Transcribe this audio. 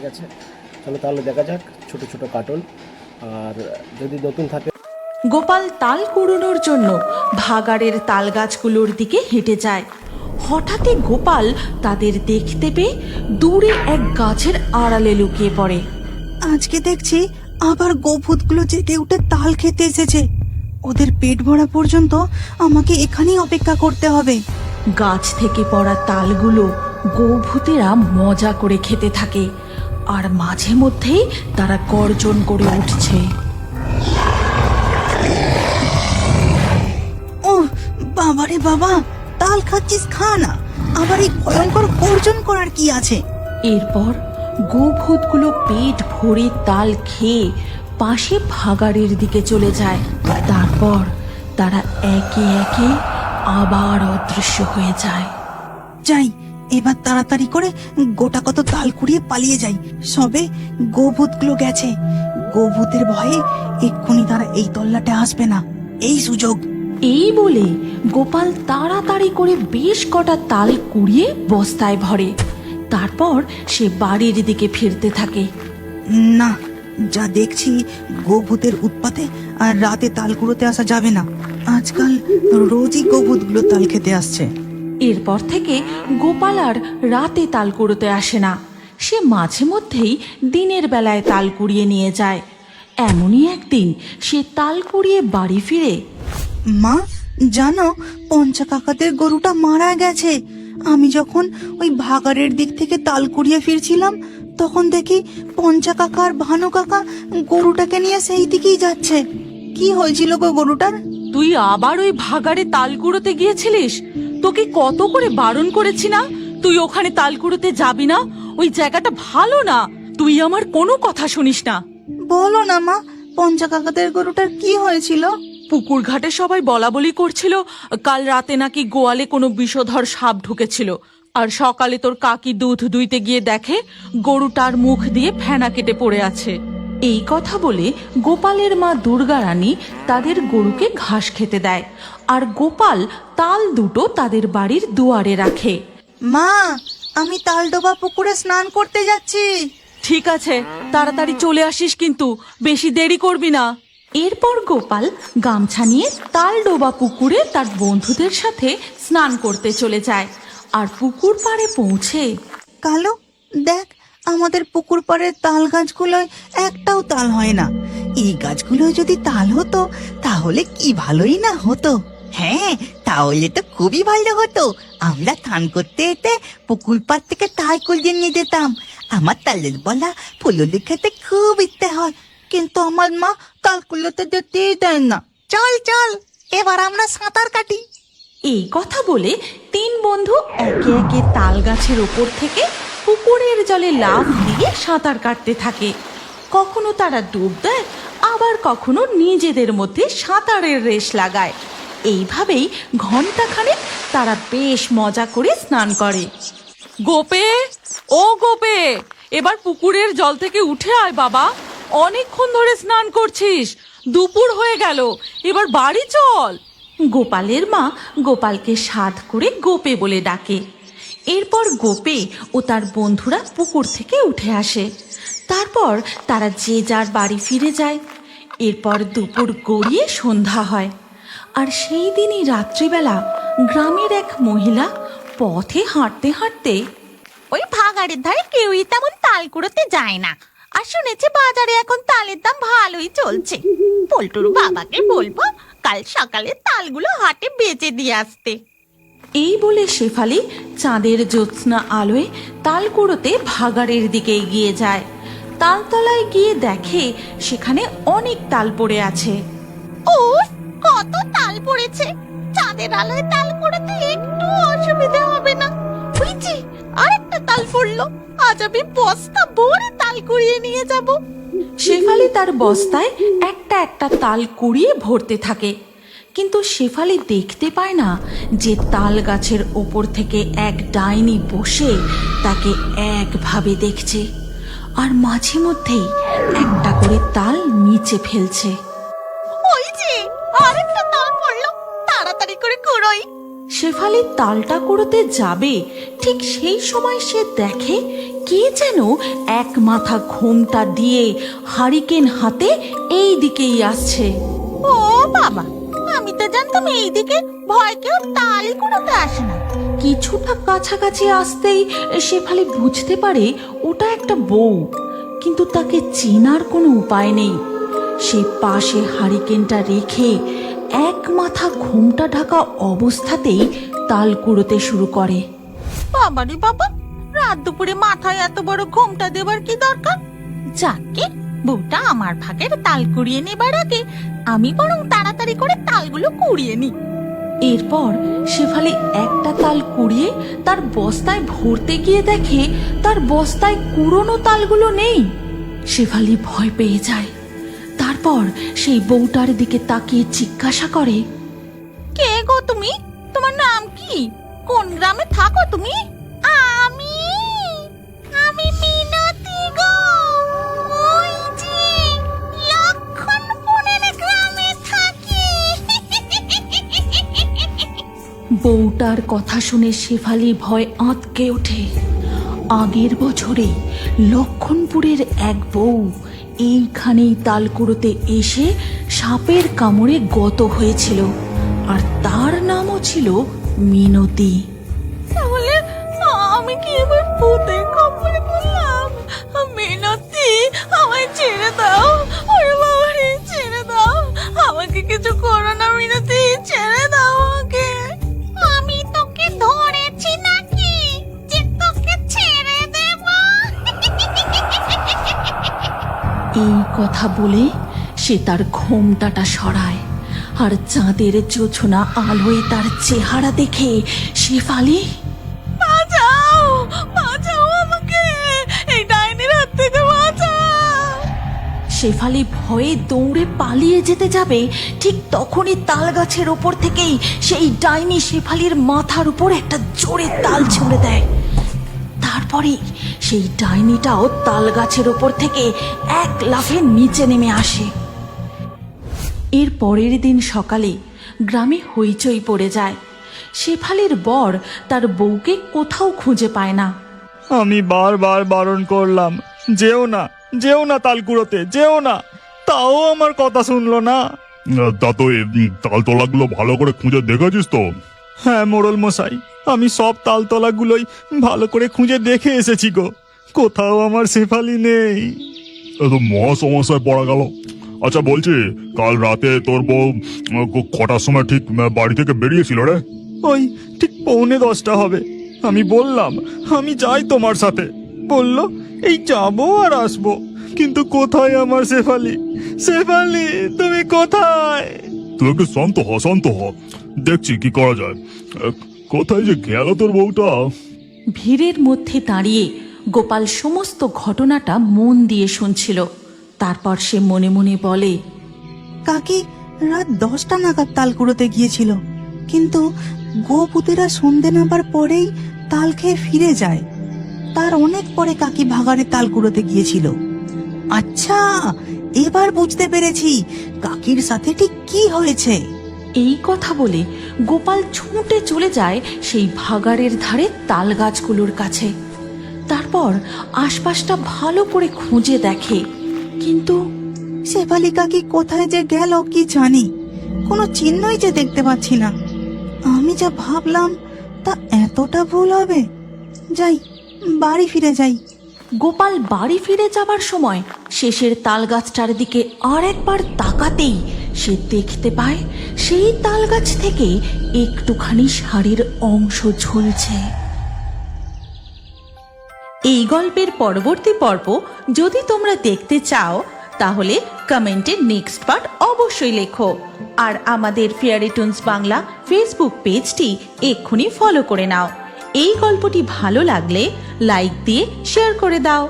ঠিক আছে, চলো তাহলে দেখা যাক ছোট ছোট কার্টুন। আর যদি নতুন থাকে। গোপাল তাল কুড়োনোর জন্য ভাগাড়ের তাল গাছগুলোর দিকে হেঁটে যায়। হঠাৎই গোপাল তাদের দেখতে পেয়ে দূরে এক গাছের আড়ালে লুকিয়ে পড়ে। আজকে দেখছি আবার গোভূতগুলো জেগে উঠে তাল খেতে এসেছে। ওদের পেট ভরা পর্যন্ত আমাকে এখানেই অপেক্ষা করতে হবে। গাছ থেকে পড়া তালগুলো গোভূতেরা মজা করে খেতে থাকে, আর মাঝে মধ্যেই তারা গর্জন করে উঠছে। ও বাবারে বাবা, তাল খাচ্ছিস, খা না, আবার এই ভয়ঙ্কর গর্জন করার কি আছে? এরপর গোভূতগুলো পেট ভরে তাল খেয়ে পাশে ভাগাড়ের দিকে চলে যায়। তারপর তারা একে একে আবার অদৃশ্য হয়ে যায়। যাই, এবার তাড়াতাড়ি করে গোটা কত তাল কুড়িয়ে পালিয়ে যাই। সবে গোভূতগুলো গেছে, গোভূতের ভয়ে এক্ষুনি তারা এই তল্লাটে আসবে না। এই সুযোগ। এই বলে গোপাল তাড়াতাড়ি করে বেশ কটা তাল কুড়িয়ে বস্তায় ভরে। তারপর সে বাড়ির দিকে ফিরতে থাকে। না, যা দেখছি গোভূতের উৎপাতে আর রাতে তাল কুড়োতে আসা যাবে না। আজকাল রোজই গোভূতগুলো তাল খেতে আসছে। এরপর থেকে গোপাল আর রাতে তাল কুড়োতে আসে না। সে মাঝে মধ্যেই দিনের বেলায় তাল কুড়িয়ে নিয়ে যায়। এমনই একদিন সে তাল কুড়িয়ে বাড়ি ফিরে। মা, জানো পঞ্চা কাকাদের গরুটা মারা গেছে। আমি যখন ওই ভাগাড়ের দিক থেকে তাল কুড়িয়ে ফিরছিলাম, তখন দেখি পঞ্চা কাকা আর ভানু কাকা গরুটাকে নিয়ে সেই দিকেই যাচ্ছে। কি হয়েছিল গো গরুটার? তুই আবার ওই ভাগাড়ে তাল কুড়োতে গিয়েছিলিস? তোকে কত করে বারণ করেছি না, তুই ওখানে তাল কুড়োতে যাবি না, ওই জায়গাটা ভালো না। তুই আমার কোনো কথা শুনিস না। বলো না মা, পঞ্চা কাকাদের গরুটার কি হয়েছিল? পুকুর ঘাটে সবাই বলা বলি করছিল কাল রাতে নাকি গোয়ালে কোনো বিষধর সাপ ঢুকেছিল, আর সকালে তোর কাকি দুধ দুইতে গিয়ে দেখে গরুটার মুখ দিয়ে ফেনা কেটে পড়ে আছে। এই কথা বলে গোপালের মা দুর্গা রানী তাদের গরুকে ঘাস খেতে দেয়, আর গোপাল তাল দুটো তাদের বাড়ির দুয়ারে রাখে। মা, আমি তালডোবা পুকুরে স্নান করতে যাচ্ছি। ঠিক আছে, তাড়াতাড়ি চলে আসিস, কিন্তু বেশি দেরি করবি না। এরপর গোপাল গামছা নিয়ে তালডোবা পুকুরে তার বন্ধুদের সাথে স্নান করতে চলে যায়। আর পুকুর পাড়ে পৌঁছে কালো, দেখ আমাদের পুকুর পাড়ের তাল গাছগুলোয় একটাও তাল হয় না। এই গাছগুলোয় যদি তাল হতো তাহলে কি ভালোই না হতো। হ্যাঁ, তাহলে তো খুবই ভালো হতো। আমরা স্নান করতে এতে পুকুর পাড় থেকে তাল কুড়িয়ে নিয়ে যেতাম। আমার তালের বলা ফুলুলি খেতে খুব ইচ্ছে হয়, কিন্তু আমার মা তাল কুড়োতে যেতেই দেয় না। চল চল, এবার আমরা সাঁতার কাটি। এই কথা বলে তিন বন্ধু একে একে তাল গাছের ওপর থেকে পুকুরের জলে লাফ দিয়ে সাঁতার কাটতে থাকে। কখনো তারা ডুব দেয়, আবার কখনো নিজেদের মধ্যে সাঁতারের রেশ লাগায়। এইভাবেই ঘন্টাখানেক তারা বেশ মজা করে স্নান করে। গোপে, ও গোপে, এবার পুকুরের জল থেকে উঠে আয় বাবা, অনেকক্ষণ ধরে স্নান করছিস, দুপুর হয়ে গেল, এবার বাড়ি চল। গোপালের মা গোপালকে সাধ করে গোপে বলে ডাকে। এরপর গোপে ও তার বন্ধুরা পুকুর থেকে উঠে আসে। তারপর তারা যে যার বাড়ি ফিরে যায়। এরপর দুপুর গড়িয়ে সন্ধ্যা হয়। আর সেই দিনই রাত্রিবেলা গ্রামের এক মহিলা পথে হাঁটতে হাঁটতে ওই ভাগাড়ের ধারে কেউই তেমন তাল কুড়োতে যায় না, আর শুনেছি বাজারে এখন তালের দাম ভালোই চলছে। পল্টুর বাবাকে বলবো কাল সকালে তালগুলো হাটে বেচে দিয়ে আসতে। এই বলে শেফালি চাঁদের জ্যোৎস্না আলোয় তাল কুড়োতে ভাগাড়ের দিকে এগিয়ে যায়। তালতলায় গিয়ে দেখে সেখানে অনেক তাল পড়ে আছে। ও, কত তাল পড়েছে! চাঁদের আলোয় তাল কুড়োতে একটু অসুবিধা হবে না। বুঝছি, আরেকটা তাল পড়লো, আজ আমি বস্তা ভরে তাল কুড়িয়ে নিয়ে যাব। শেফালি তার বস্তায় একটা একটা তাল কুড়িয়ে ভরতে থাকে, কিন্তু শেফালি দেখতে পায় না যে তাল গাছের ওপর থেকে এক ডাইনি বসে তাকে একভাবে দেখছে, আর মাঝে মধ্যেই একটা করে তাল নিচে ফেলছে। ওই যে আরেকটা তাল পড়লো, তাড়াতাড়ি করে কুড়োই। শেফালি তালটা কুড়োতে যাবে, ঠিক সেই সময় সে দেখে কে যেন এক মাথা ঘোমটা দিয়ে হারিকেন হাতে এই দিকেই আসছে। ও বাবা, আমি তো জানতাম এইদিকে ভয় কেউ তাল কুড়োতে আসে না। কিছুটা কাছাকাছি আসতেই শেফালি বুঝতে পারে ওটা একটা বউ, কিন্তু তাকে চেনার কোনো উপায় নেই। সে পাশে হারিকেনটা রেখে এক মাথা ঘোমটা ঢাকা অবস্থাতেই তাল কুড়োতে শুরু করে। বাবারে বাবা, রাত দুপুরে মাথায় এত বড় ঘোমটা দেবার কি দরকার? যাকে বউটা আমার ভাগের তাল কুড়িয়ে নেবার আগে আমি বরং তাড়াতাড়ি করে তালগুলো কুড়িয়ে নিই। এরপর শেফালি একটা তাল কুড়িয়ে তার বস্তায় ভরতে গিয়ে দেখে তার বস্তায় কুড়োনো তালগুলো নেই। শেফালি ভয় পেয়ে যায়। তারপর সেই বউটার দিকে তাকিয়ে জিজ্ঞাসা করে, কে গো তুমি? তোমার নাম কি? কোন গ্রামে থাকো তুমি? আমি আমি মিনতি গো, ওই যে লক্ষণপুরের গ্রামে থাকি। বউটার কথা শুনে শেফালি ভয় আঁতকে ওঠে। আগের বছরে লক্ষণপুরের এক বউ এইখানেই তাল কুড়োতে এসে সাপের কামড়ে গত হয়েছিল, আর তার নামও ছিল মিনতি। তাহলে আমি কি এবার ভূতের খপ্পরে পড়লাম? মিনতি, আমায় ছেড়ে দাও। ওরে বাবা রে, ছেড়ে দাও, আমাকে কিছু করো না মিনতি, ছেড়ে দাও আমাকে। আমি তোকে ধরেছি নাকি যে তোকে ছেড়ে দেব? এই কথা বলে সে তার ঘোমটাটা সরায়, আর চাঁদের জোছনা আলোয় তার চেহারা দেখে শেফালি, বাঁচাও, বাঁচাও আমাকে, এই ডাইনির হাত থেকে বাঁচাও। শেফালি ভয়ে দৌড়ে পালিয়ে যেতে যাবে, ঠিক তখনই তাল গাছের ওপর থেকেই সেই ডাইনি শেফালির মাথার উপর একটা জোরে তাল ছুঁড়ে দেয়। তারপরে সেই ডাইনিটাও তাল গাছের ওপর থেকে এক লাফে নিচে নেমে আসে। এর পরের দিন সকালে গ্রামে হইচই পড়ে যায়। শেফালির বর তার বউকে কোথাও খুঁজে পায় না। আমি বারবার বারণ করলাম, যেও না, যেও না তাল কুড়োতে, যেও না, তাও আমার কথা শুনলো না। তা তো তালতলাগুলো ভালো করে খুঁজে দেখেছিস তো? হ্যাঁ মোড়ল মশাই, আমি সব তালতলাগুলোই ভালো করে খুঁজে দেখে এসেছি গো, কোথাও আমার শেফালি নেই। এ তো মহা সমস্যায় পড়া গেল। আচ্ছা বলছি, কাল রাতে তোর বউ কটার সময় ঠিক বাড়ি থেকে বেরিয়েছিল রে? ওই ঠিক 9:45 হবে। আমি বললাম আমি যাই তোমার সাথে, বলল এই যাবো আর আসবো, কিন্তু কোথায় আমার শেফালি? শেফালি তুমি কোথায়? তুই একটু শান্ত হ, শান্ত হ, দেখছি কি করা যায়। কোথায় যে গেল তোর বউটা? ভিড়ের মধ্যে দাঁড়িয়ে গোপাল সমস্ত ঘটনাটা মন দিয়ে শুনছিল। তারপর সে মনে মনে বলে, কাকি রাত 10টা নাগাদ তাল কুড়োতে গিয়েছিল, কিন্তু গোপুতেরা সন্ধে নামার পরেই তাল খেয়ে ফিরে যায়। তার অনেক পরে কাকি ভাগাড়ে তাল কুড়োতে গিয়েছিল। আচ্ছা, এবার বুঝতে পেরেছি কাকির সাথে ঠিক কি হয়েছে। এই কথা বলে গোপাল ছুটে চলে যায় সেই ভাগাড়ের ধারে তাল গাছগুলোর কাছে। তারপর আশপাশটা ভালো করে খুঁজে দেখে, কিন্তু শেফালি কাকি কোথায় যে গেল কি জানি, কোনো চিহ্নই যে দেখতে পাচ্ছি না। আমি যা ভাবলাম তা এতটা ভুল হবে? যাই, বাড়ি ফিরে যাই। গোপাল বাড়ি ফিরে যাবার সময় শেষের তাল গাছটার দিকে আর একবার তাকাতেই সে দেখতে পায় সেই তাল গাছ থেকে একটুখানি শাড়ির অংশ ঝুলছে। এই গল্পের পরবর্তী পর্ব যদি তোমরা দেখতে চাও তাহলে কমেন্টে নেক্সট পার্ট অবশ্যই লেখো, আর আমাদের ফেয়ারি টুনস বাংলা ফেসবুক পেজটি এক্ষুনি ফলো করে নাও। এই গল্পটি ভালো লাগলে লাইক দিয়ে শেয়ার করে দাও।